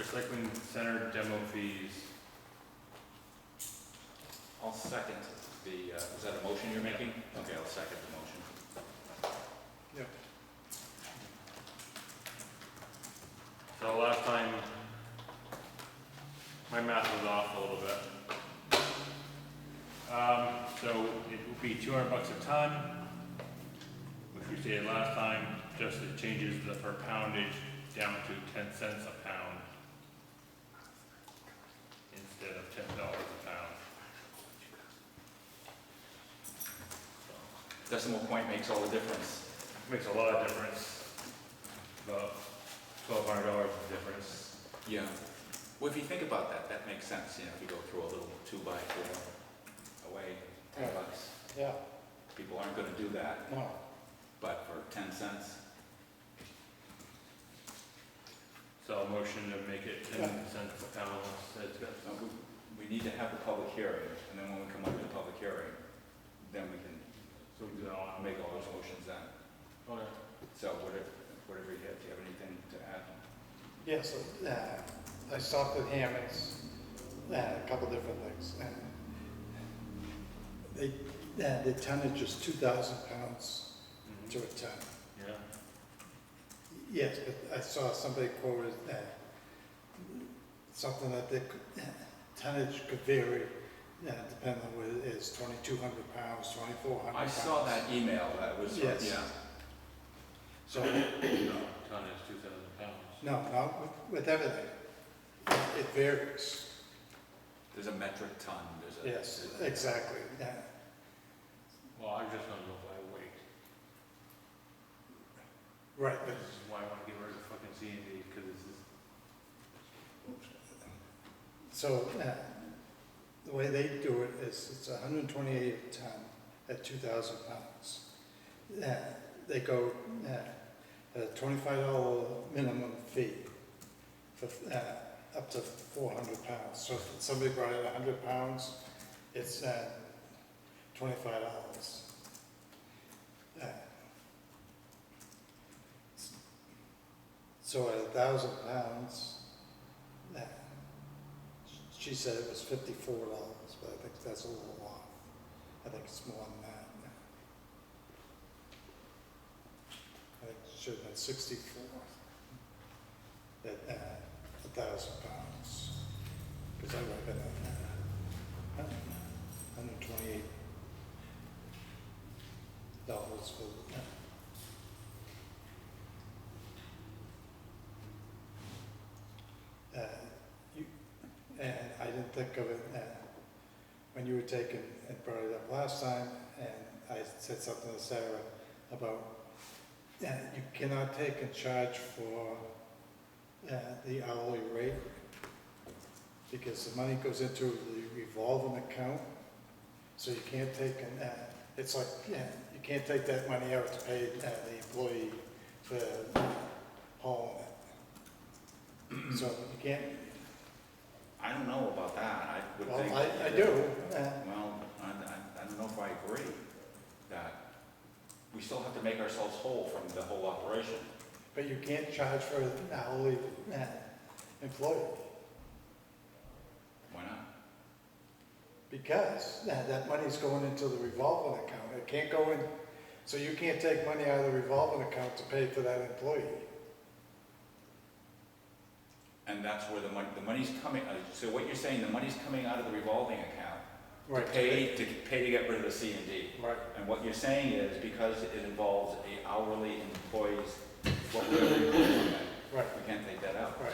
recycling center demo fees. I'll second the, is that a motion you're making? Okay, I'll second the motion. Yeah. So last time, my math was off a little bit. So it will be $200 a ton, which we stated last time, just it changes the per poundage down to 10 cents a pound instead of $10 a pound. Decimal point makes all the difference. Makes a lot of difference, about $1,200 of difference. Yeah. Well, if you think about that, that makes sense, you know, if you go through a little 2x4 away, $10. Yeah, People aren't gonna do that, no, but for 10 cents, So a motion to make it 10 cents a pound, that's good. we need to have the public hearing, and then when we come up to the public hearing, then we can So we do that on. make all those motions then. Okay. So whatever you have, do you have anything to add? yeah, so, I stopped at Hammond's, a couple different things. The tonnage is 2,000 pounds to a ton. Yeah. Yes, but I saw somebody quoted something that the tonnage could vary, depending on what it is, 2,200 pounds, 2,400 I pounds. saw that email, that was, Yes. yeah. So, No, ton is 2,000 pounds. no, not with everything. It varies. There's a metric ton, there's a. Yes, there's a- exactly, yeah. Well, I'm just gonna go by weight. Right, but This is why I wanna get rid of fucking C and D, because this is, so, the way they do it is it's 128 a ton at 2,000 pounds. They go at a $25 minimum fee for up to 400 pounds. So if somebody brought in 100 pounds, it's $25. So at 1,000 pounds, she said it was $54, but I think that's a little off. I think it's more than that. I think it should have been 64 at 1,000 pounds. Because I would have been at $128 for and I didn't think of it when you were taking and brought it up last time, and I said something to Sarah about you cannot take and charge for the hourly rate because the money goes into the revolving account, so you can't take and it's like you can't take that money out to pay the employee for hauling it. So you can't. I don't know about that, I would Well, think. I do. Well, I don't know if I agree that we still have to make ourselves whole from the whole operation. But you can't charge for an hourly employee Why not? because that money's going into the revolving account. It can't go in, so you can't take money out of the revolving account to pay for that employee. And that's where the money's coming, so what you're saying, the money's coming out of the revolving account Right. to pay to get rid of the C and D. Right. And what you're saying is because it involves a hourly employees, what we're gonna include on that, Right. we can't take that out. Right.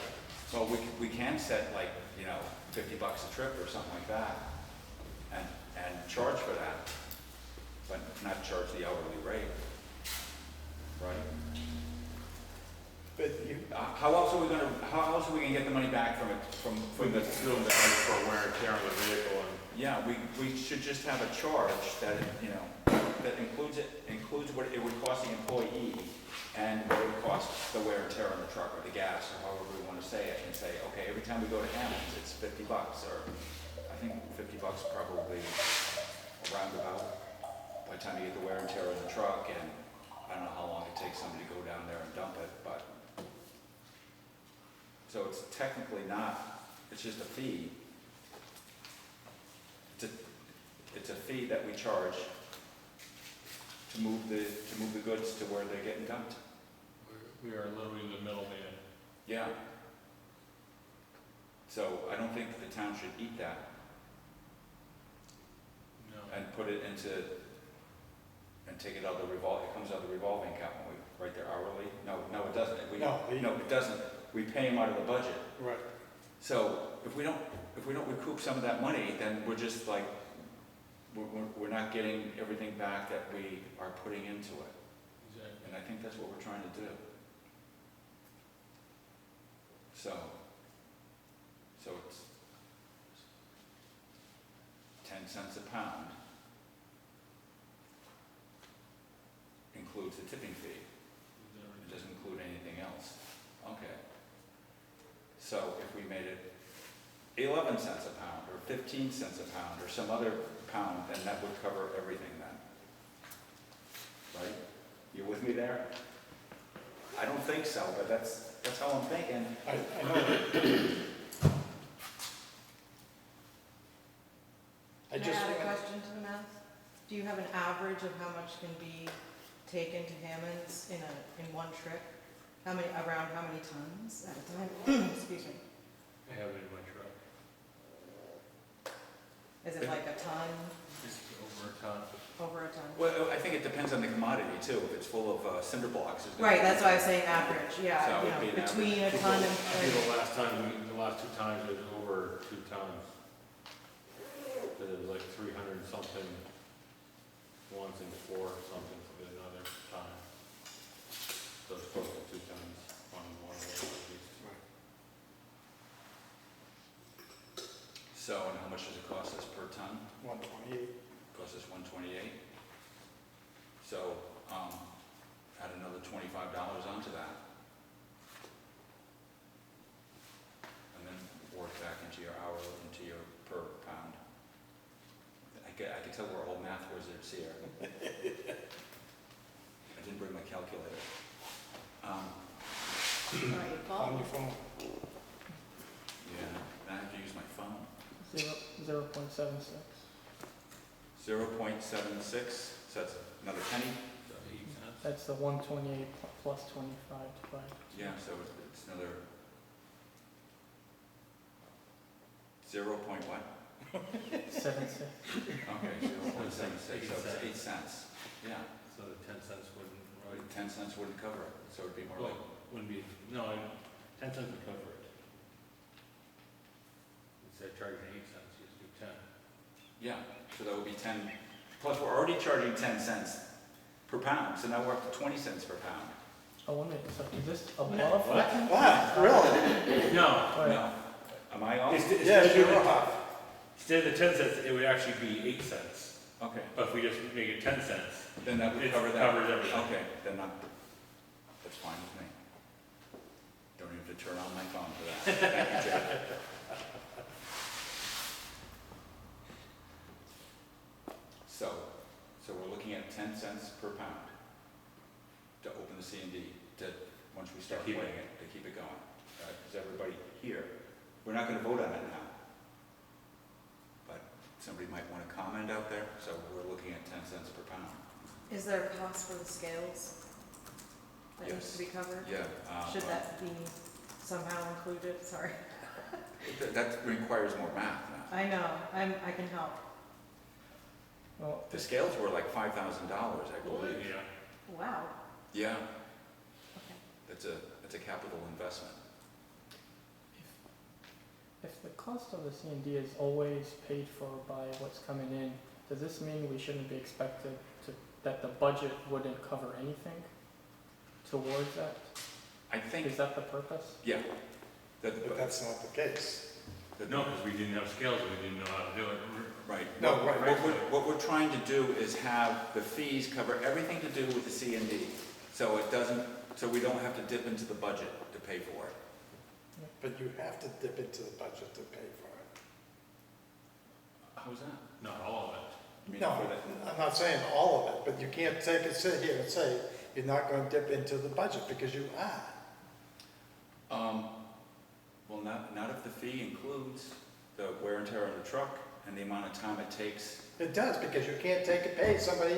So we can set like, you know, $50 a trip or something like that and charge for that, but not charge the hourly rate, right? But you, How else are we gonna get the money back from it, from the, doing the for wear and tear on the vehicle and. yeah, we should just have a charge that, you know, that includes what it would cost the employee and what it would cost the wear and tear on the truck or the gas or however we wanna say it, and say, okay, every time we go to Hammond's, it's $50, or I think $50 probably around about by the time you get the wear and tear on the truck, and I don't know how long it takes somebody to go down there and dump it, but So it's technically not, it's just a fee. It's a fee that we charge to move the goods to where they're getting dumped. We are literally the middleman. Yeah. So I don't think the town should eat that No. and put it into, and take it out of the it comes out of the revolving account when we write there hourly. No, it doesn't. No, it doesn't. We pay them out of the budget. Right. So if we don't recoup some of that money, then we're just like, we're not getting everything back that we are putting into it. Exactly. And I think that's what we're trying to do. So it's 10 cents a pound includes the tipping fee. It doesn't include anything else. Okay. So if we made it 11 cents a pound or 15 cents a pound or some other pound, then that would cover everything then. Right? You with me there? I don't think so, but that's how I'm thinking. I know. I Can I just, add a question to the math? Do you have an average of how much can be taken to Hammond's in one trip? Around how many tons at a time? Excuse me. I have it in my truck. Is it like a ton, It's over a ton. over a ton? Well, I think it depends on the commodity too. If it's full of cinder blocks, it's gonna Right, be- that's why I was saying average, So yeah, it would be an between a average. ton I think and, the last two times it was over 2 tons. But it was like 300 and something once and 4 something for another time. So it's close to 2 tons on one of those at least. So, and how much does it cost us per ton? 128. Costs us $128. So, add another $25 onto that. And then work back into your hour, into your per pound. I can tell we're all math wizards here. I didn't bring my calculator. all right, On Paul? your phone. Yeah, I have to use my phone. 0.76. 0.76, so that's another penny? So 8 cents. That's the 128 plus 25 divided. Yeah, so it's another 0. What? 76. Okay, 0.76, so it's 8 cents. Yeah, So the 10 cents wouldn't, right? 10 cents wouldn't cover it, so it'd be more like, Well, wouldn't be, no, 10 cents would cover it. Instead of charging 8 cents, you just do 10. yeah, so that would be 10, plus we're already charging 10 cents per pound, so now we're up to 20 cents per pound. Oh, one minute. So is this above? What? Wow, really? No. Wait, No, am I off? Yeah, you're off. Instead of the 10 cents, it would actually be 8 cents. Okay, But if we just make it 10 cents, then that would it cover that. covers everything. Okay, then that's fine with me. Don't even have to turn on my phone for that. Thank you, Jeff. So we're looking at 10 cents per pound to open the C and D, once we start To keep playing it, to keep it going. Is everybody here? We're not gonna vote on it now. But somebody might wanna comment out there, so we're looking at 10 cents per pound. Is there a cost for the scales that needs to be covered? Yeah. Should that be somehow included? Sorry. That requires more math now. I know, I can help. Well, The scales were like $5,000, I believe. Yeah. Wow, Yeah, okay. it's a capital investment. if the cost of the C&D is always paid for by what's coming in, does this mean we shouldn't be expected that the budget wouldn't cover anything towards that? I think, Is that the purpose? yeah. But that's not the case. No, because we didn't have scales and we didn't know how to do it. Right. No, right. What we're trying to do is have the fees cover everything to do with the C and D. So it doesn't, so we don't have to dip into the budget to pay for it. But you have to dip into the budget to pay for it. How's that? Not all of it. I mean, No, for the- I'm not saying all of it, but you can't sit here and say you're not gonna dip into the budget, because you are. Well, not if the fee includes the wear and tear on the truck and the amount of time it takes. It does, because you can't pay somebody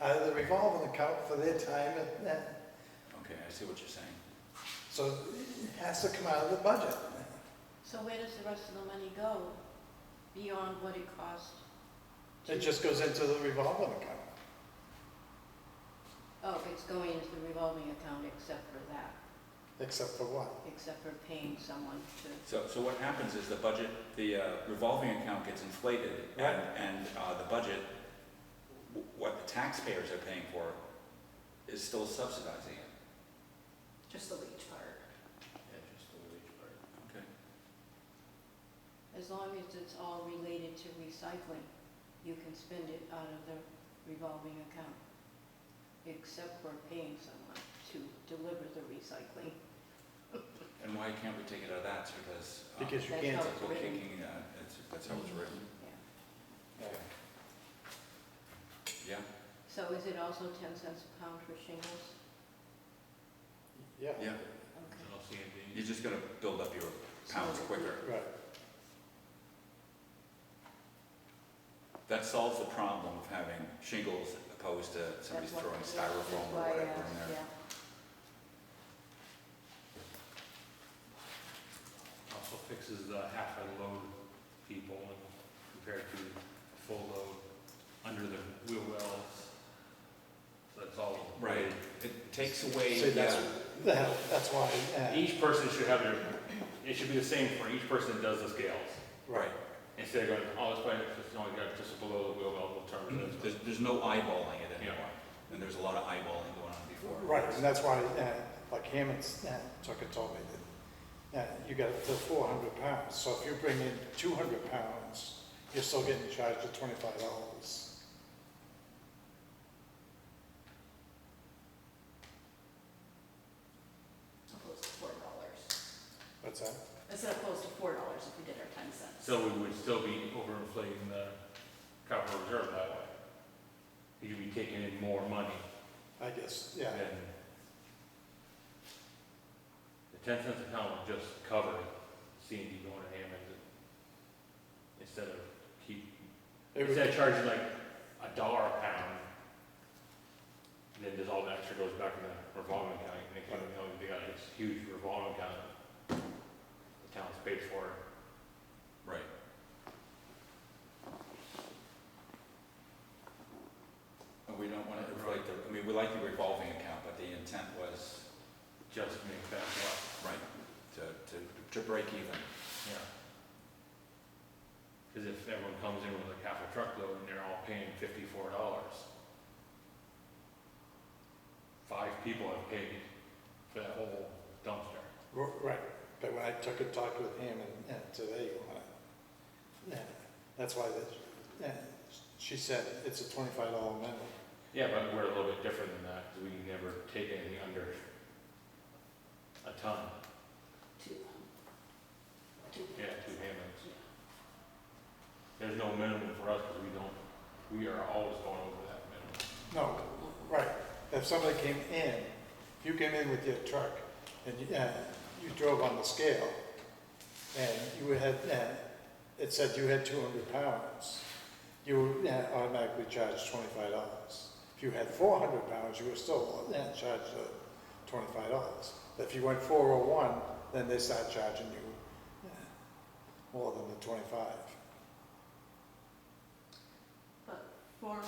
out of the revolving account for their time, Okay, I see what you're saying. so it has to come out of the budget. So where does the rest of the money go beyond what it costs? It just goes into the revolving account. Oh, it's going into the revolving account except for that, Except for what? except for paying someone to, So what happens is the budget, the revolving account gets inflated, Right. and the budget, what the taxpayers are paying for, is still subsidizing it. Just the leach part. Yeah, just the wage part. Okay. as long as it's all related to recycling, you can spend it out of the revolving account, except for paying someone to deliver the recycling. And why can't we take it out of that? It's because. Because you That's can't, how it's written. Bookkeeping, that's how it's written. Yeah. Okay. Yeah, So is it also 10 cents a pound for shingles? yeah, yeah. Okay. I'll see it. You just gotta build up your pounds So- quicker. right. That solves the problem of having shingles opposed to somebody's That's what- throwing yeah, styrofoam that's or why I whatever in asked, there. yeah. Also fixes the half a load people compared to full load under the wheel wells. So that's all. Right, it takes away, See, that's why, Each person should have their, it should be the same for each person that does the scales. right. Instead of going, oh, this way, it's only got just below the wheel well, we'll turn it this way. There's no eyeballing it Yeah. anymore, and there's a lot of eyeballing going on before. right, and that's why, like Hammond's, took and told me that, you got it to 400 pounds, so if you bring in 200 pounds, you're still getting charged at $25. Opposed to $4. What's that? Instead of opposed to $4 if we did our 10 cents. So we would still be overinflating the capital reserve that way. You'd be taking in more money I guess, yeah, than the 10 cents a pound would just cover C and D going to Hammond instead of it would, instead of charging like $1 a pound, then there's all the extra goes back in the revolving account. And they got this huge revolving account. The town's paid for it. Right. And we don't wanna inflate we like the revolving account, but the intent was, Just to make that up. right, to break even. Yeah. Because if everyone comes in with like half a truckload and they're all paying $54, 5 people have paid for that whole dumpster. right, but when I took and talked with him and today on it, that's why she said it's a $25 minimum. Yeah, but we're a little bit different than that, because we never take anything under a ton. Two. Yeah, 2 Hammonds. There's no minimum for us, because we are always going over that minimum. No, right, if somebody came in, if you came in with your truck and you drove on the scale, and you had, it said you had 200 pounds, you were automatically charged $25. If you had 400 pounds, you were still charged $25. But if you went 401, then they start charging you more than the 25. But 400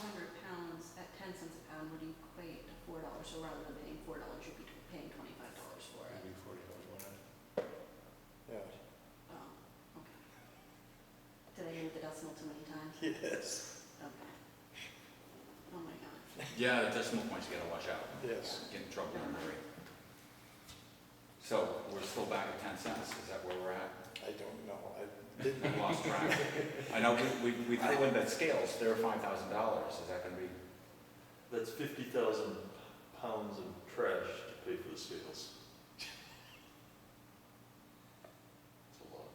pounds at 10 cents a pound would equate to $4. So rather than paying $4, you'd be paying $25 for it. Maybe $40 on it. Yeah. Oh, okay. Did I use the decimal too many times? Yes. Okay. Oh my God. Yeah, the decimal points you gotta watch out. Yes. Get in trouble in a hurry. So, we're still back at 10 cents, is that where we're at? I don't know. I We didn't. lost track. I know we threw in the scales, they're $5,000, is that gonna be, That's 50,000 pounds of trash to pay for the scales. That's a lot.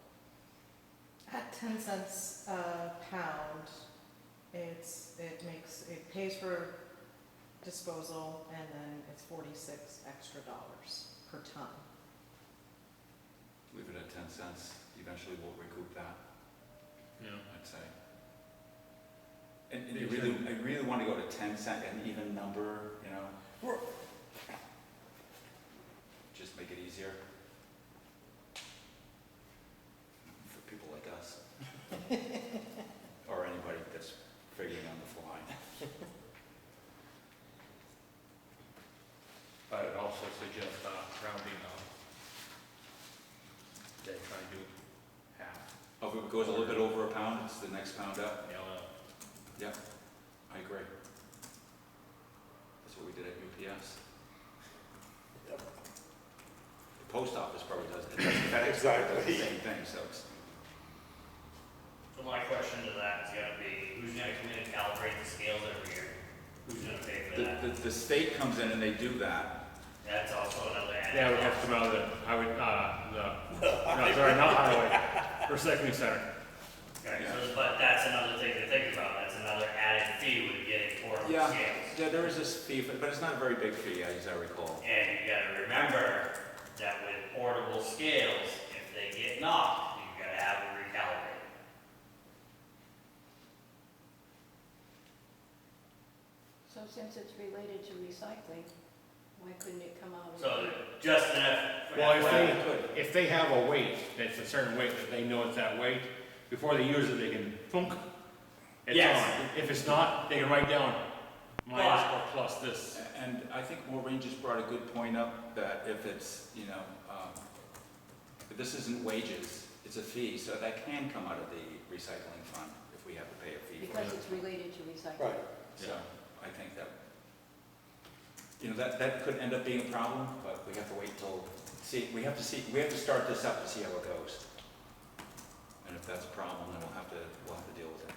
At 10 cents a pound, it pays for disposal, and then it's 46 extra dollars per ton. Leave it at 10 cents. Eventually we'll recoup that, Yeah. I'd say. And I really want to go to 10 cent, an even number, you know? Just make it easier. For people like us. Or anybody that's figuring on the fly. I would also suggest rounding up. They try to do half. Oh, if it goes a little bit over a pound, it's the next pound up? You know, Yeah, I agree. That's what we did at UPS. The post office probably does it. FedEx probably does the same thing, so it's. So my question to that is gonna be, who's gonna come in and calibrate the scales every year? Who's gonna pay for that? The state comes in and they do that. That's also another added. yeah, it would have to come out of the highway, no, sorry, not highway, recycling center. Okay, so, but that's another thing to think about, that's another added fee with getting portable Yeah. scales. Yeah, there is this fee, but it's not a very big fee, as I recall. And you gotta remember that with portable scales, if they get knocked, you gotta have them recalibrated. So since it's related to recycling, why couldn't it come out of? So just enough. Well, Could. if they have a weight, that's a certain weight, that they know it's that weight, before they use it, they can thunk. It's Yes. on. If it's not, they can write down minus or plus this. And I think Maureen just brought a good point up, that if it's, you know, if this isn't wages, it's a fee, so that can come out of the recycling fund if we have to pay a fee for Because it. it's related to recycling. Right. So I think that, you know, that could end up being a problem, but we have to wait till, we have to start this up to see how it goes. And if that's a problem, then we'll have to deal with it.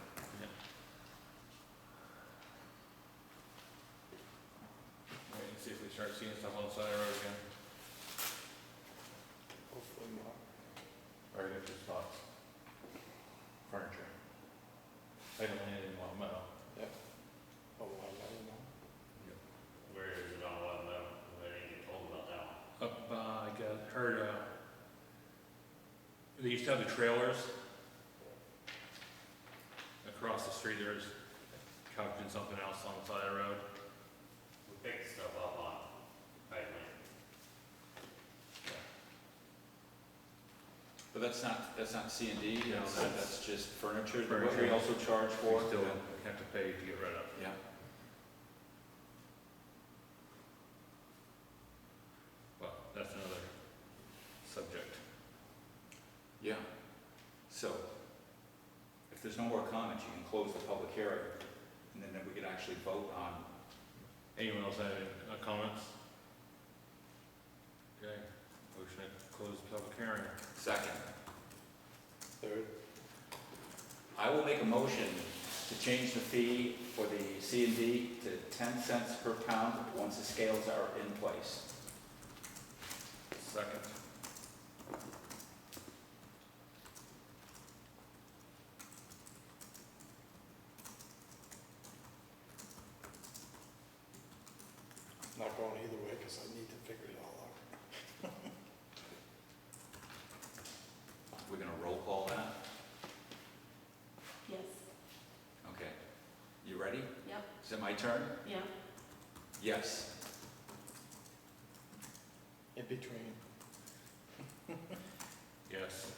Wait and see if we start seeing stuff on the side of the road again. Hopefully not. Or if it's not furniture. I don't need any more metal. Oh, well, I don't know. Where is it on what level? I didn't get told about that one. Up, heard, they used to have the trailers. Across the street, there's couch and something else on the side of the road. We picked stuff up on, right, But that's not C and D, No, that's just furniture, Furniture. what we also charge for. We still have to pay to get rid of. Yeah. Well, that's another subject. Yeah. So, if there's no more comments, you can close the public hearing, and then we can actually vote on. Anyone else have any comments? Okay, motion to close the public hearing. Second, Third. I will make a motion to change the fee for the C and D to 10 cents per pound once the scales are in place. Second. Not going either way, because I need to figure it all out. We're gonna roll call that? Yes. Okay. You ready? Yep. Is it my turn? Yeah. Yes. In between. Yes.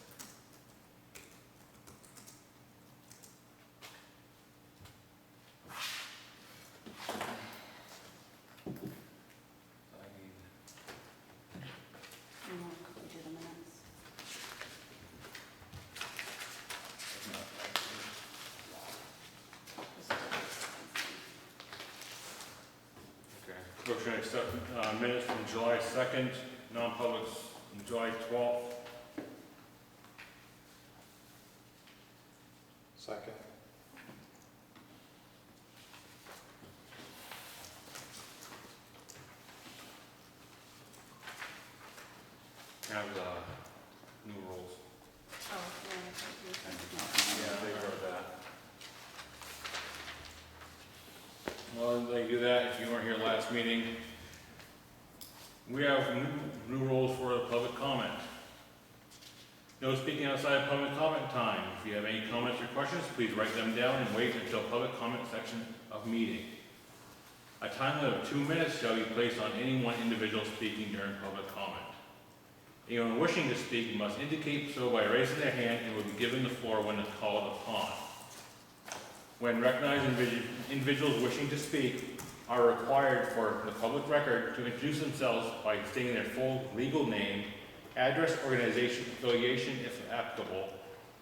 I need, And we'll go to the minutes. okay. Motion to accept, minutes from July 2nd, non-publics from July 12th. Second. Have the new rules. Oh, yeah, I thought you And said I'm in favor of that. Well, they do that, if you weren't here last meeting. We have new rules for the public comment. No speaking outside of public comment time. If you have any comments or questions, please write them down and wait until public comment section of meeting. A time limit of 2 minutes shall be placed on any one individual speaking during public comment. Anyone wishing to speak must indicate so by raising their hand and will be given the floor when called upon. When recognized, individuals wishing to speak are required for the public record to introduce themselves by stating their full legal name, address, organization, affiliation, if applicable,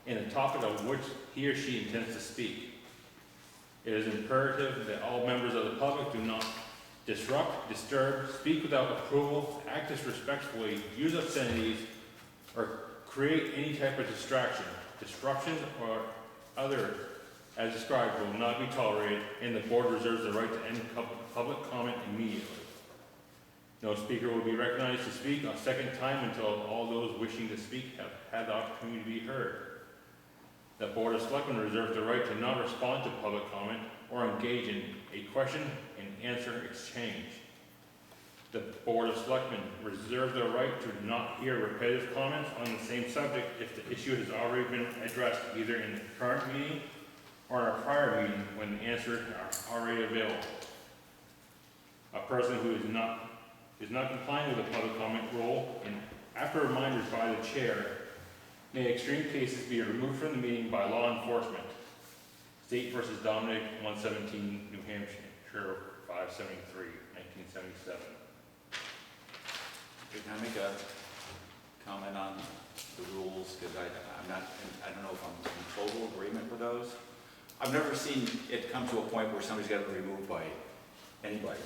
and the topic of which he or she intends to speak. It is imperative that all members of the public do not disrupt, disturb, speak without approval, act disrespectfully, use obscenities, or create any type of distraction. Disruptions or other as described will not be tolerated, and the board reserves the right to end public comment immediately. No speaker will be recognized to speak a second time until all those wishing to speak have had the opportunity to be heard. The Board of Selectmen reserves the right to not respond to public comment or engage in a question and answer exchange. The Board of Selectmen reserve the right to not hear repetitive comments on the same subject if the issue has already been addressed either in the current meeting or in a prior meeting when the answers are already available. A person who is not complying with the public comment rule, and after reminders by the chair, may in extreme cases be removed from the meeting by law enforcement. State versus Dominic, 117, New Hampshire, 573, 1977. Can I make a comment on the rules? Because I don't know if I'm in total agreement with those. I've never seen it come to a point where somebody's got to be removed by anybody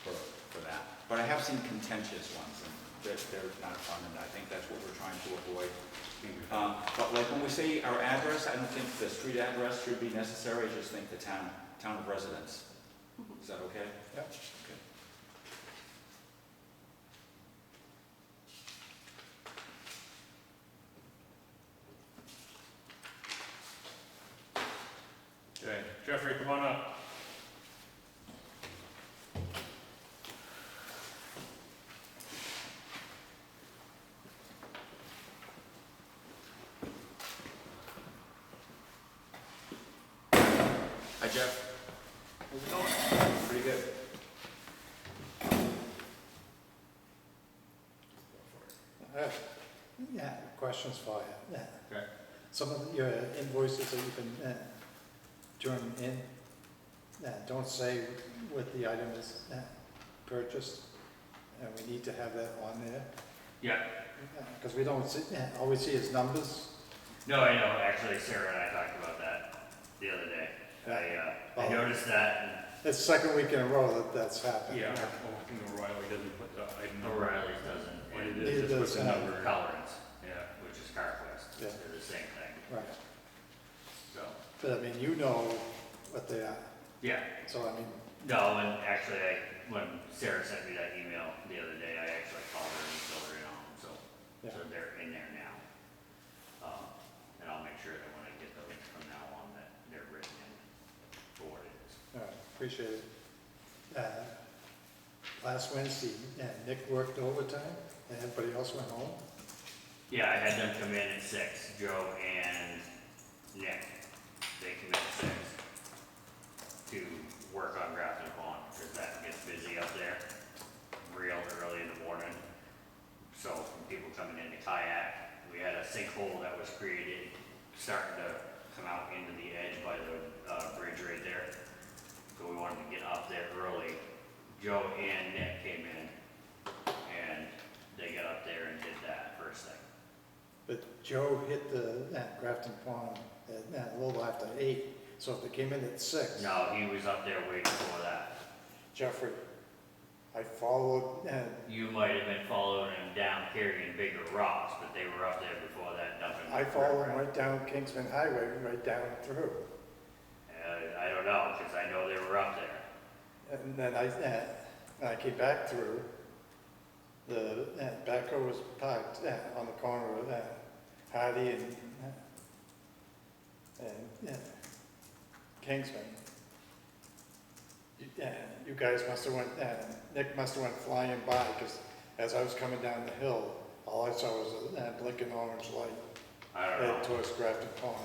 for that. But I have seen contentious ones, and they're not fun, and I think that's what we're trying to avoid. But like when we say our address, I don't think the street address should be necessary. I just think the town of residence. Is that okay? Yep. Okay. Okay, Jeffrey, come on up. Hi, Jeff. How's it going? Pretty good. Yeah, questions for you. Yeah. Okay. Some of your invoices that you've been turning in, don't say what the item is purchased, and we need to have that on there. Yeah, Because we don't see, all we see is numbers. no, I know, actually Sarah and I talked about that the other day. I noticed that, and It's the second week in a row that that's happened. Yeah, I think O'Reilly doesn't put the item. O'Reilly's doesn't, What and it is, just puts the number. Colorants, yeah, which is CarQuest, Yeah. they're the same thing, Right. so, But I mean, you know what they are. yeah. So I mean, No, and actually, when Sarah sent me that email the other day, I actually called her and filled her in on them, so yeah. they're in there now. And I'll make sure that when I get those from now on, that they're written in for what it is. All right, appreciate it. Last Wednesday, Nick worked overtime, and everybody else went home. Yeah, I had them come in at 6, Joe and Nick, they come in at 6 to work on Grafton Pond, because that gets busy up there real early in the morning. So from people coming in to kayak, we had a sinkhole that was created, starting to come out into the edge by the bridge right there. So we wanted to get up there early. Joe and Nick came in, and they got up there and did that first thing. But Joe hit the Grafton Pond at a little after 8, so if they came in at 6. No, he was up there waiting for that. Jeffrey, I followed, You might have been following him down carrying bigger rocks, but they were up there before that dumping. I followed him right down Kingsman Highway, right down through. I don't know, because I know they were up there. And then when I came back through, the backhoe was parked on the corner of Hardy and Kingsman. You guys must have went, Nick must have went flying by, because as I was coming down the hill, all I saw was a blinking orange light. I don't head know. towards Grafton Pond.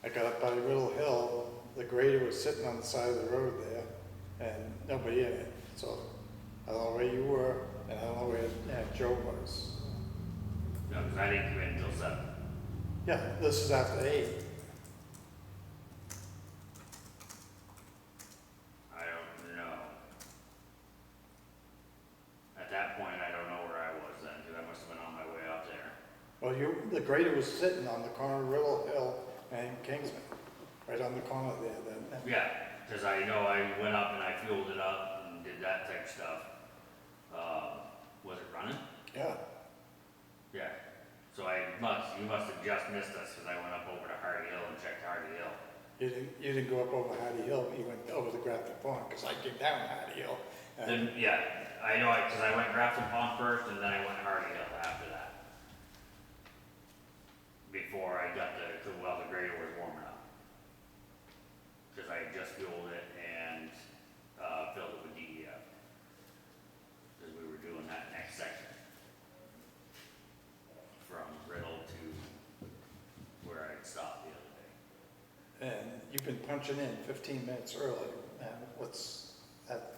I got up by Riddle Hill, the grader was sitting on the side of the road there, and nobody in it. So I don't know where you were, and I don't know where Joe was. No, 'cause I didn't come in until 7. Yeah, this is after 8. I don't know. At that point, I don't know where I was then, because I must have been on my way up there. Well, the grader was sitting on the corner of Riddle Hill and Kingsman, right on the corner there. Yeah, because I know I went up and I fueled it up and did that type of stuff. Was it running? Yeah, Yeah. So you must have just missed us, because I went up over to Hardy Hill and checked Hardy Hill. you didn't go up over Hardy Hill, you went over the Grafton Pond, because I came down Hardy Hill. Then, yeah, I know, because I went Grafton Pond first and then I went Hardy Hill after that. Before I got while the grader was warming up. Because I had just fueled it and filled it with DEF. Because we were doing that next section. From Riddle to where I stopped the other day. And you've been punching in 15 minutes early, and what's that?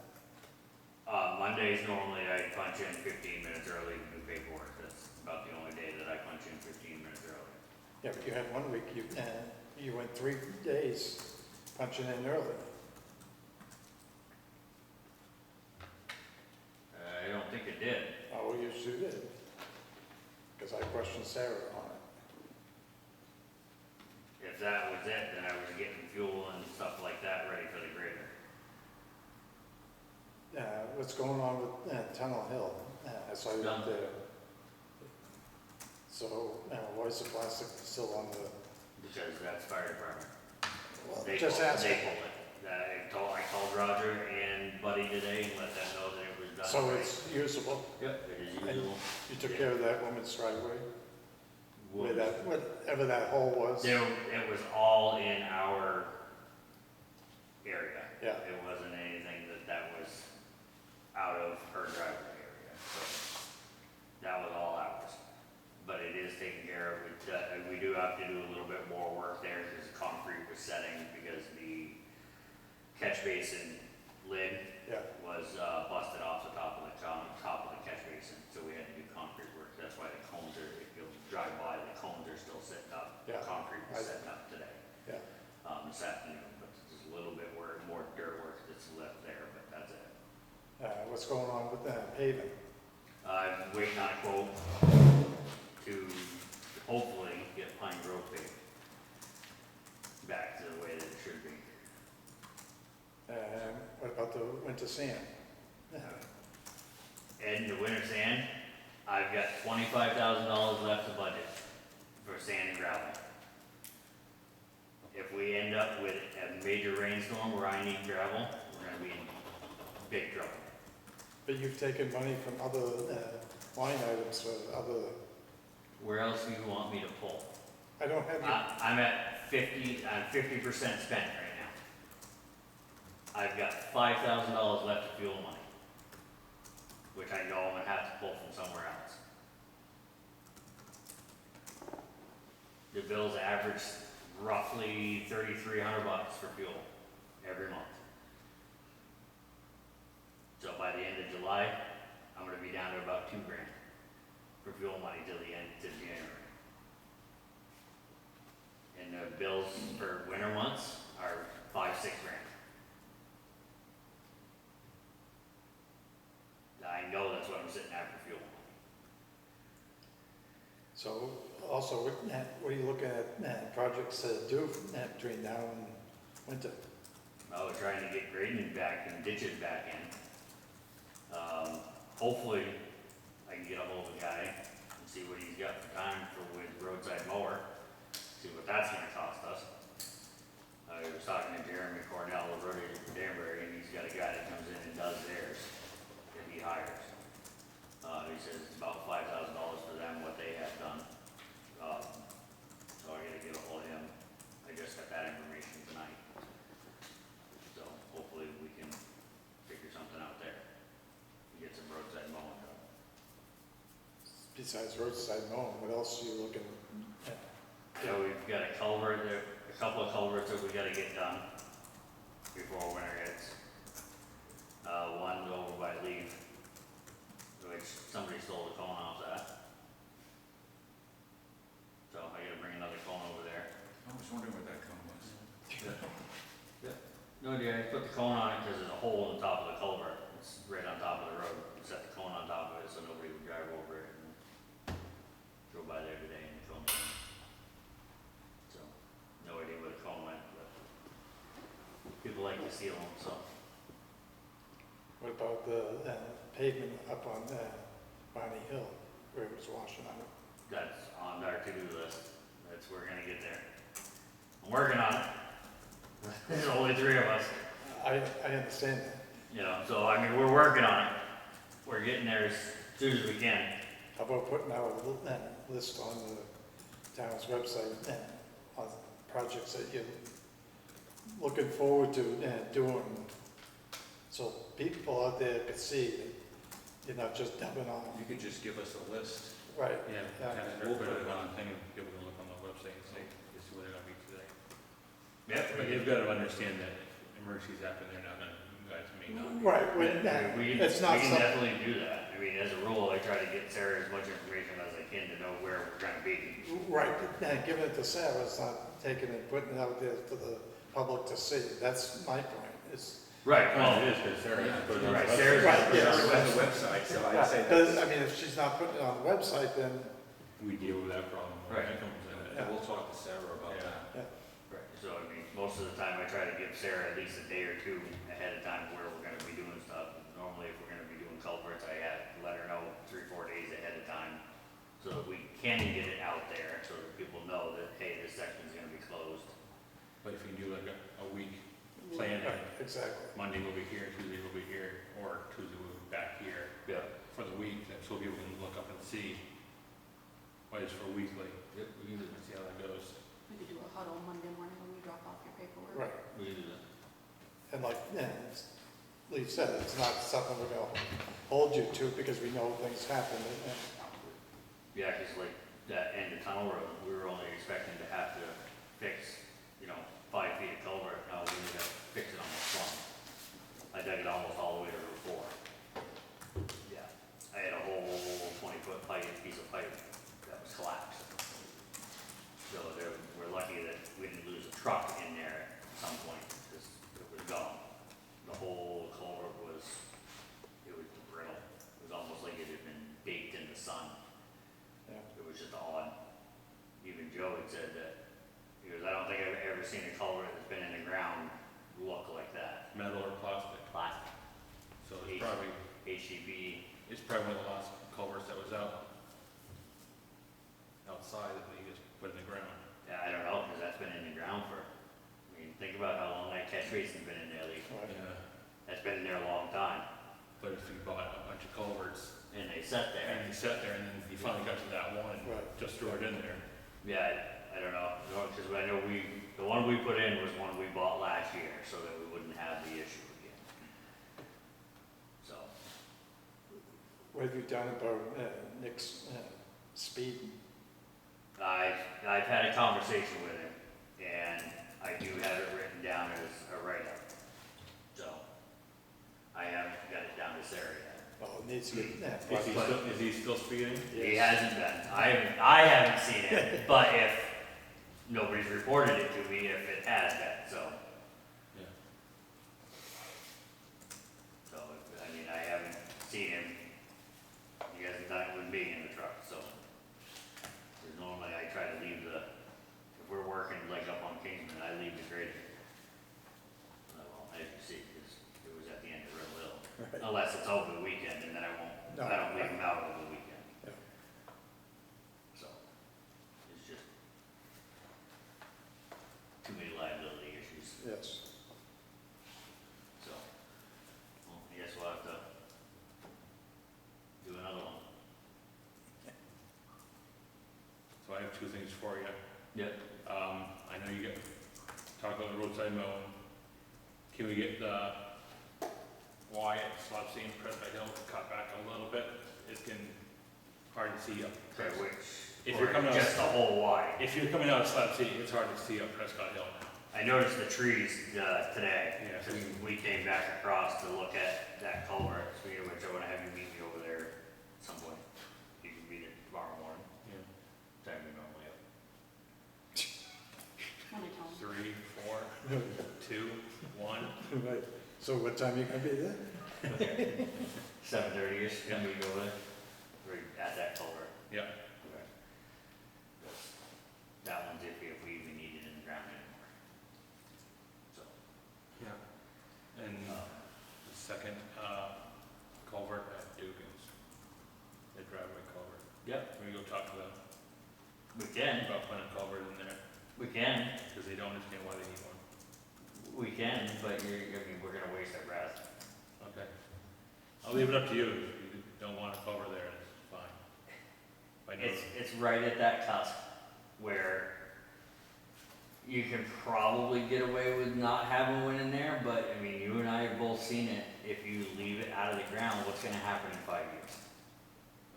Mondays normally I punch in 15 minutes early to do paperwork. That's about the only day that I punch in 15 minutes early. Yeah, but you had 1 week, you went 3 days punching in early. I don't think it did. Oh, you sure did. Because I questioned Sarah on it. If that was it, then I was getting fuel and stuff like that ready for the grader. What's going on with Tunnel Hill? I saw you up Done. there. So, why is the plastic still on the, Because that's fire department. well, They just pulled- ask. They pulled it. I called Roger and Buddy today and let them know that it was done. So right. it's usable? Yep, it is And usable. you took Yeah. care of that woman's driveway? Where Wood. that, whatever that hole was? It was all in our area. Yeah. It wasn't anything that was out of her driveway area, so that was all ours. But it is taken care of. We do have to do a little bit more work there because concrete was setting because the catch basin lid Yeah, was busted off the top of the catch basin, so we had to do concrete work. That's why the cones are, if you'll drive by, the cones are still sitting up. Yeah. Concrete was setting up today. yeah. This afternoon, but there's a little bit more dirt work that's left there, but that's it. What's going on with that paving? I'm waiting on a quote to hopefully get Pine Grove paved back to the way that it should be. What about the winter sand? And the winter sand, I've got $25,000 left to budget for sand and gravel. If we end up with a major rainstorm where I need gravel, we're gonna be in big trouble. But you've taken money from other line items for other, Where else do you want me to pull? I don't have your, I'm at 50% spent right now. I've got $5,000 left of fuel money, which I know I'm gonna have to pull from somewhere else. The bills average roughly $3,300 for fuel every month. So by the end of July, I'm gonna be down to about $2,000 for fuel money till the end, to January. And the bills for winter months are $5,000-6,000. I know that's what I'm sitting at for fuel. so also, what are you looking at projects to do between now and winter? I was trying to get grading back and ditches back in. Hopefully, I can get a hold of the guy and see what he's got for time with roadside mower, see what that's gonna cost us. I was talking to Jeremy Cornell of Road Agent for Danbury, and he's got a guy that comes in and does theirs, that he hires. He says it's about $5,000 for them, what they have done. So I gotta get a hold of him. I just got that information tonight. So hopefully we can figure something out there. Get some roadside mowing done. Besides roadside mowing, what else are you looking So we've got a culvert there, a couple of culverts that we gotta get done before winter hits. One's over by Leaf, which somebody stole the cone off that. So I gotta bring another cone over there. I was wondering what that cone was. No, yeah, I put the cone on it because there's a hole in the top of the culvert. It's right on top of the road. Set the cone on top of it so nobody would drive over it and drove by there today and the cone went. So, no idea where the cone went, but people like to steal them, so. What about the pavement up on Barney Hill, where it was washing on it? That's on our to-do list. We're gonna get there. I'm working on it. There's only 3 of us, I understand that. you know, so I mean, we're working on it. We're getting there as soon as we can. How about putting out a list on the town's website on projects that you're looking forward to doing, so people out there could see that you're not just dumping on You them. could just give us a list. Right. Yeah, Yeah. kind of, we'll put it on thing and people can look on the website and see where they're gonna be today. Yep. But you've got to understand that emergencies happen, they're not gonna, you guys may not. be- Right, We it's not can something, definitely do that. I mean, as a rule, I try to get Sarah as much information as I can to know where we're gonna be. right, giving it to Sarah is not taking it, putting it out there for the public to see, that's my point, is. Right, Well, well, it is, because Sarah has to put it on the right, website. Sarah's Right, got to put it on yes. the On the website. website, so I'd say Because, that, I mean, if she's not putting it on the website, then, We deal with that problem when Right. that comes in. Yeah. we'll talk to Sarah about Yeah. that. Right, so I mean, most of the time I try to give Sarah at least a day or 2 ahead of time where we're gonna be doing stuff. Normally, if we're gonna be doing culverts, I let her know 3-4 days ahead of time, so that we can get it out there, so that people know that, hey, this section's gonna be closed. But if you do like a week plan, right, exactly. Monday we'll be here, Tuesday we'll be here, or Tuesday we'll be back here Yeah. for the week, that so people can look up and see what is for weekly. Yep, we can do And see how that goes. We could do a huddle Monday morning when you drop off your paperwork. Right, We can do that. and like, Lee said, it's not something we're gonna hold you to, because we know things happen, and Yeah, 'cause like that end of tunnel road, we were only expecting to have to fix, 5 feet of culvert, now we ended up fixing almost 1. I dug it almost all the way to Route 4. Yeah, I had a whole 20-foot piece of pipe that was collapsed. So we're lucky that we didn't lose a truck in there at some point, because it was gone. The whole culvert was brittle. It was almost like it had been baked in the sun. yeah. It was just odd. Even Joe had said that, he goes, I don't think I've ever seen a culvert that's been in the ground look like that. Metal or plastic, Plastic, so it's probably, HCB, it's probably one of the last culverts that was outside that they just put in the ground. yeah, I don't know, because that's been in the ground for, think about how long that catch basin's been in there, Lee. Right. Yeah, That's been in there a long time, but if you bought a bunch of culverts and they sat there. and you sat there and then you finally got to that one, Right. just threw it in there. Yeah, I don't know, because I know the one we put in was one we bought last year, so that we wouldn't have the issue again. So, What have you done about Nick's speed? I've had a conversation with him, and I do have it written down as a write-up. So, I haven't got it down to Sarah yet. Well, it needs to be, Is he still speeding? He hasn't been, I haven't seen it, but if, nobody's reported it to me if it has been, so. Yeah. So, I haven't seen him, he hasn't done it with me in the truck, so. 'Cause normally I try to leave if we're working like up on Kingsman, I leave the grader. Well, as you see, 'cause it was at the end of Riddle Hill. Right. Unless it's over the weekend, and then I No, don't leave right. him out over the weekend. Yeah. So, it's just too many liability issues, Yes. so, well, I guess we'll have to do another one. So I have 2 things for you. Yep. I know you talk about the roadside mowing. Can we get the Wyatt, Slopsy, and Prescott Hill cut back a little bit? It's getting hard to see up. Okay, which If or you're coming out, just the whole wide? if you're coming out of Slab City, it's hard to see up Prescott Hill now. I noticed the trees, today. Yeah. So we came back across to look at that culvert, speaking of which, I wanna have you meet me over there at some point. You can meet it tomorrow morning, Yeah. time we normally up. Wanna tell them? 3, 4, 2, 1. Right, so what time you gonna be there? 7:30ish, can we go there? Right at that culvert. Yeah. Okay. That one's if we even need it in the ground anymore. So, Yeah. And the second culvert at Dugan's, the driveway culvert. yep, Can we go talk to them we can, about putting a culvert in there? we can, Because they don't understand why they need one. but we're gonna waste our breath. Okay. I'll leave it up to you. If you don't want a culvert there, it's fine. I know. It's right at that cusp where you can probably get away with not having one in there, but I mean, you and I have both seen it. If you leave it out of the ground, what's gonna happen in 5 years?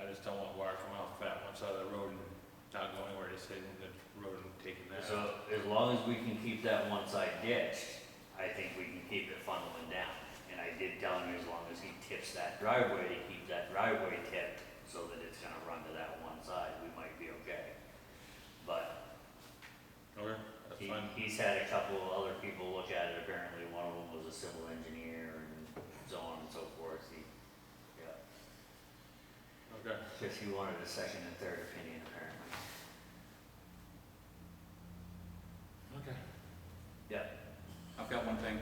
I just don't want water coming off that one side of the road and not going where it's hitting the road and taking that. So as long as we can keep that one side ditched, I think we can keep it funneling down. And I did tell him as long as he tips that driveway, to keep that driveway tipped so that it's gonna run to that one side, we might be okay. But Okay, that's fine. he's had a couple of other people look at it, apparently one of them was a civil engineer and so on and so forth. Yeah, Okay. because he wanted a second and third opinion apparently. Okay. Yeah, I've got one thing.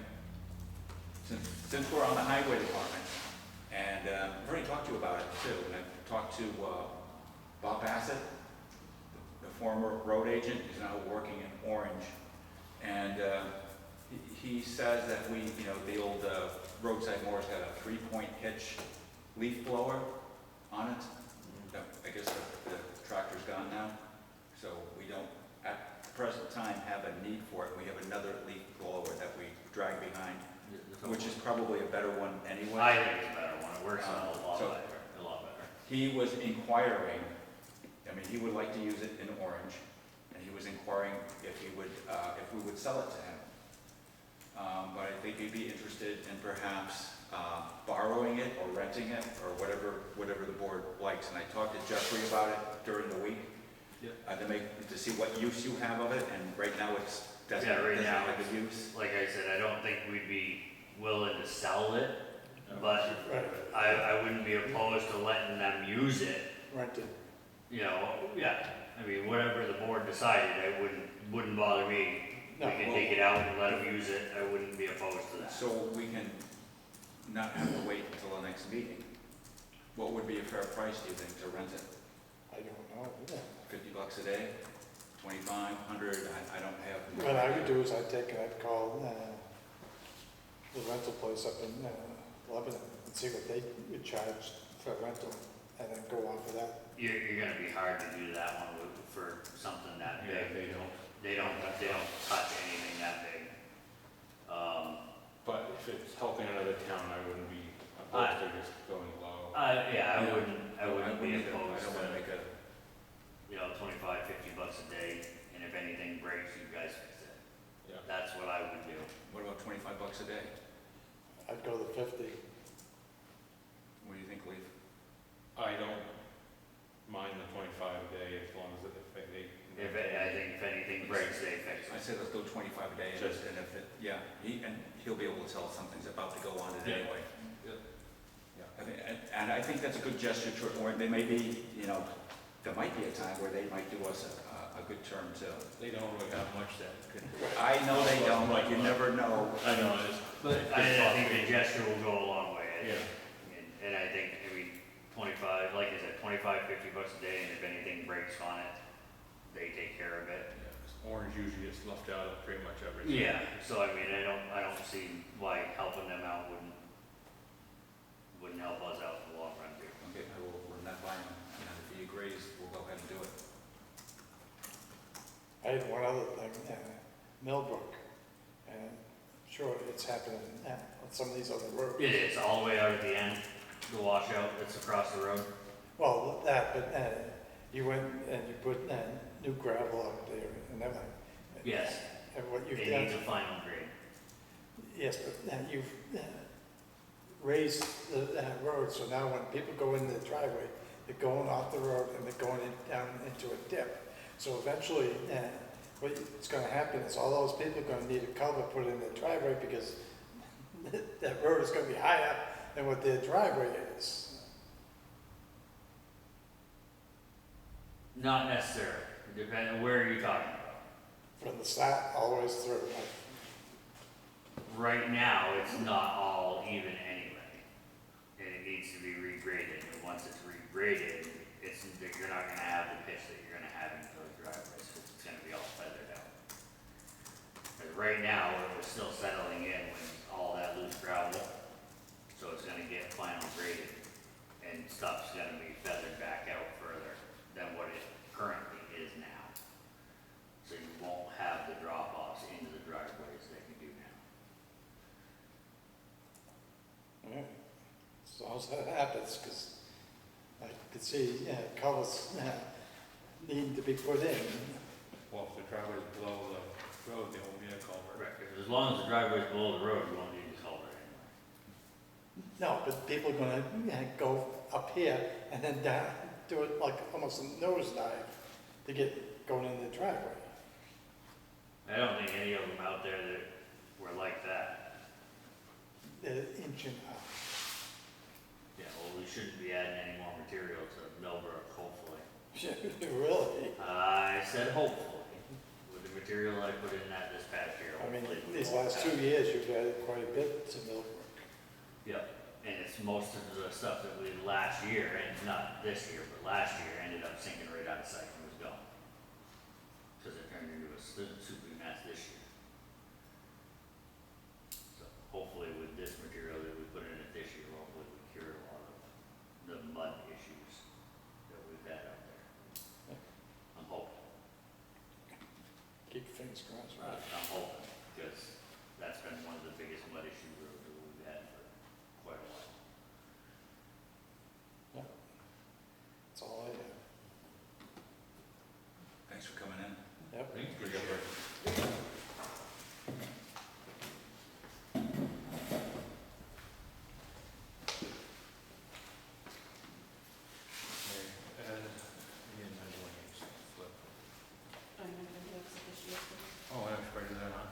Since we're on the highway department, and I've already talked to you about it too, and I've talked to Bob Bassett, the former road agent, he's now working in Orange, and he says that the old roadside mower's got a 3-point hitch leaf blower on it. I guess the tractor's gone now, so we don't, at the present time, have a need for it. We have another leaf blower that we drag behind, which is probably a better one anyway. I think it's a better one, it works a lot So- better, a lot better. He was inquiring, he would like to use it in Orange, and he was inquiring if we would sell it to him. But I think he'd be interested in perhaps borrowing it or renting it, or whatever the board likes. And I talked to Jeffrey about it during the week. To see what use you have of it, and right now doesn't right now have a use. Like I said, I don't think we'd be willing to sell it, but Right, I wouldn't be opposed to letting them use it. rented. Yeah, I mean, whatever the board decided, I wouldn't bother me. We No, can well- take it out and let them use it, I wouldn't be opposed to that. So we can not have to wait until the next meeting. What would be a fair price, do you think, to rent it? I don't know, yeah. $50 a day, 25, 100, I don't have. What I would do is I'd call the rental place up in Lebanon and see what they would charge for rental, and then go off of that. You're gonna be hard to do that one for something that Yeah, big. they don't. They don't touch anything that big. But if it's helping another town, I wouldn't be opposed to just going low. Yeah, I Yeah. wouldn't be I opposed don't want to to, make a, $25, $50 a day, and if anything breaks, you guys fix it. Yeah. That's what I would do. what about $25 a day? I'd go to 50. What do you think, Leaf? I don't mind the 25 a day as long as I I think if anything breaks, they fix I it. said let's go 25 a day, Just- and if it, yeah, he'll be able to tell something's about to go on it Yeah. anyway. Yeah. And I think that's a good gesture toward, or they may be, there might be a time where they might do us a good turn too. They don't really have much that could. I know they don't, but you never know. I know, it's. But I think the gesture will go a long way. Yeah. And I think, 25, like I said, $25, $50 a day, and if anything breaks on it, they take care of it. Yeah, 'cause Orange usually gets left out of pretty much everything. Yeah, so I mean, I don't see why helping them out wouldn't help us out in the long run too. Okay, I will run that by him, and if he agrees, we'll go ahead and do it. I had one other thing, Millbrook, and I'm sure it's happening on some of these other roads. It is, all the way out at the end, the washout that's across the road. Well, that, but you went and you put new gravel out there and everything. Yes, And what you've it done, needs a final grade. yes, but you've raised the road, so now when people go in the driveway, they're going off the road and they're going down into a dip. So eventually, what's gonna happen is all those people are gonna need a culvert put in their driveway because that road is gonna be higher than what their driveway is. Not necessarily, depending, where are you talking about? From the start, all the way through. Right now, it's not all even anyway, and it needs to be regraded, and once it's regraded, you're not gonna have the pitch that you're gonna have in those driveways, because it's gonna be all feathered out. Because right now, we're still settling in with all that loose gravel, so it's gonna get final graded, and stuff's gonna be feathered back out further than what it currently is now. So you won't have the drop-offs into the driveways that you do now. Alright, as long as that happens, because I could see culverts need to be put in. Well, if the driveway's below the road, there won't be a culvert. Right, because as long as the driveway's below the road, you won't need the culvert anyway. No, but people are gonna go up here and then down, do it like almost a nosedive to get going in the driveway. I don't think any of them out there that were like that. They're inching up. Yeah, well, we shouldn't be adding any more material to Millbrook, hopefully. Really? I said hopefully, with the material I put in that this past year. I mean, hopefully we these won't last have- 2 years, you've added quite a bit to Millbrook. Yep, and it's most of the stuff that we did last year, and not this year, but last year, ended up sinking right out of sight and was gone. Because it turned into a super mess this year. So hopefully with this material that we put in it this year, hopefully we cured a lot of the mud issues that we've had out there. I'm hoping. Keep your fingers crossed. Right? I'm hoping, because that's been one of the biggest mud issue roads that we've had for quite a while. That's all I have. Thanks for coming in. Yep. Good job. I remember the ex officio. Oh, I should do that on.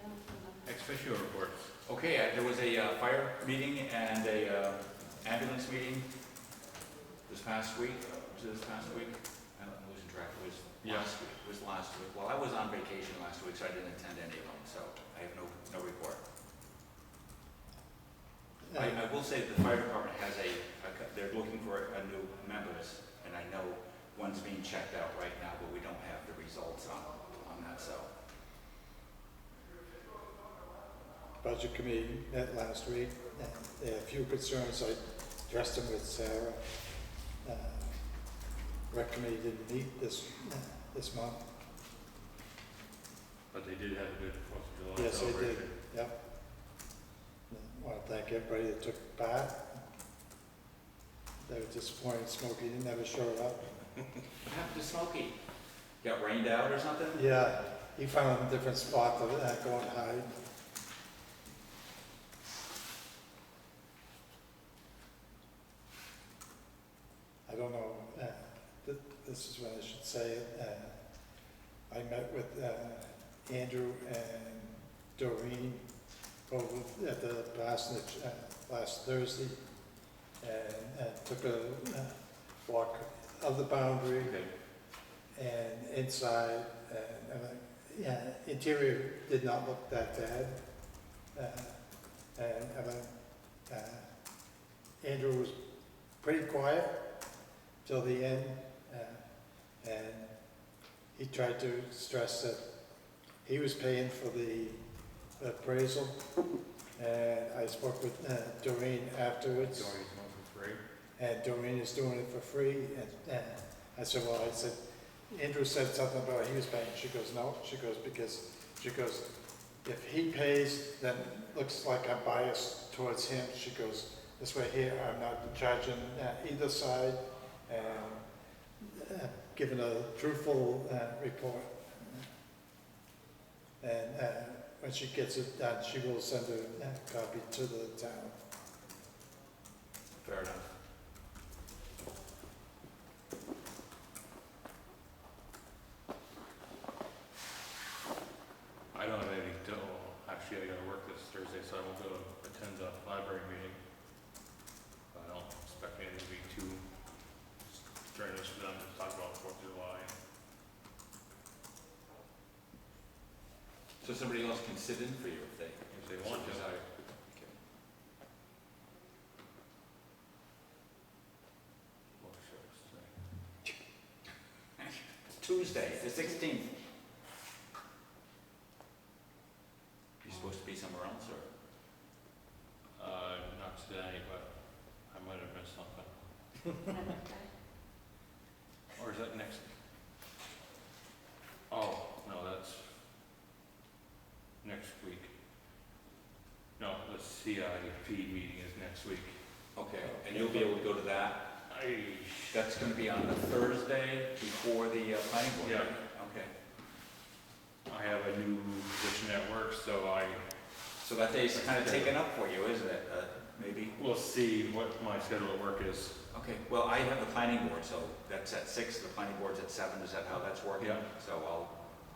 Yeah, Ex officio reports. Okay, there was a fire meeting and a ambulance meeting this past week. Was it this past week? I'm losing track. It was last week. It was last week. Well, I was on vacation last week, so I didn't attend any of them, so I have no report. I will say the fire department has they're looking for a new members, and I know one's being checked out right now, but we don't have the results on that, so. Budget committee met last week, and they had a few concerns. I addressed them with Sarah. Rec committee didn't meet this month. But they did have a good Fourth of July Yes, they did, celebration. yep. I want to thank everybody that took part. They were disappointed Smokey never showed up. What happened to Smokey? Got rained out or something? Yeah, he found a different spot to go and hide. I don't know, this is when I should say it. I met with Andrew and Doreen over at the parsonage last Thursday, and took a walk of the boundary and inside, and interior did not look that bad. Andrew was pretty quiet till the end, and he tried to stress that he was paying for the appraisal, and I spoke with Doreen afterwards. Dory's one for free. And Doreen is doing it for free, and I said, well, I said, Andrew said something about he was paying. She goes, no, she goes, if he pays, then it looks like I'm biased towards him. She goes, this way here, I'm not charging either side, and given a truthful report. And when she gets it done, she will send a copy to the town. Fair enough. I don't have anything till, actually, I gotta work this Thursday, so I won't go to attend the library meeting. I don't expect anything to be too strenuous for them to talk about 4th of July. So somebody else can sit in for you if they want to. desire. What should I say? It's Tuesday, the 16th. You supposed to be somewhere else, or? Not today, but I might have missed something. Okay. Or is that next? Oh, no, that's next week. No, the CIP meeting is next week. Okay, and you'll be able to go to that? I, That's gonna be on the Thursday before the planning board? Yeah. meeting? Okay. I have a new position at work, so So that day's kind of taken up for you, isn't it? Maybe? we'll see what my schedule at work is. Okay, well, I have the planning board, so that's at 6, the planning board's at 7, is that how that's working? Yeah. So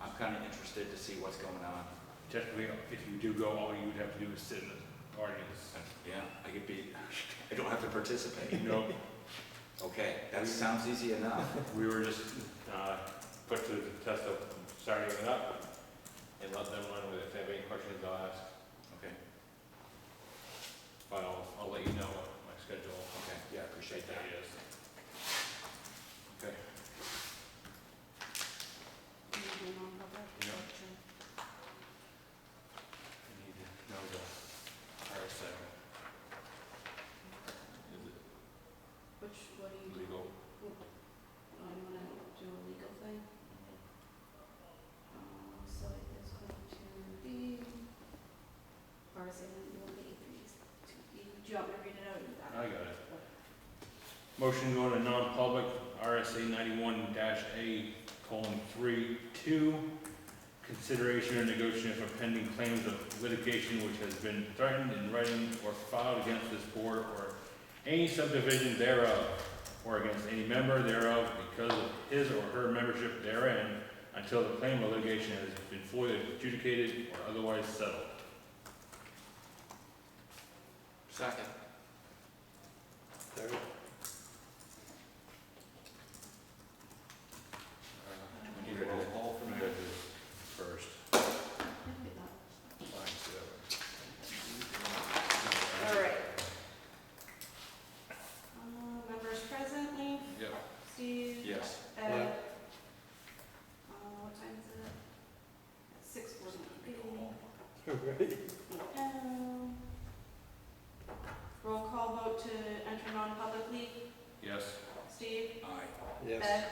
I'm kind of interested to see what's going on. Technically, if you do go, all you would have to do is sit in the audience. Yeah, I could be, I don't have to participate. No, Okay, that sounds easy enough. we were just put to the test of starting it up and let them run with it. If they have any questions, they'll ask. Okay, But I'll let you know what my schedule okay, yeah, I appreciate that. is. Okay. Do you do non-public? Yeah. Sure. I need to know the RSA. Is it What do you do? legal? Oh, you wanna do a legal thing? So it is going to be, RSA 91A3 do you want me to read it out? Or you got it? I got it. Motion going to non-public, RSA 91-A:3(2). Consideration or negotiation of pending claims of litigation which has been threatened in writing or filed against this board or any subdivision thereof, or against any member thereof because of his or her membership therein, until the claim or litigation has been fully adjudicated or otherwise settled. Second. Third. We need a roll call from I'm you. gonna do first. All right. Members present, Lee, Yep. Steve, Yes. Ed. Yeah. What time is it? 6:48. Right. Roll call vote to enter non-public, Lee, Yes. Steve, Aye. Yes. Ed,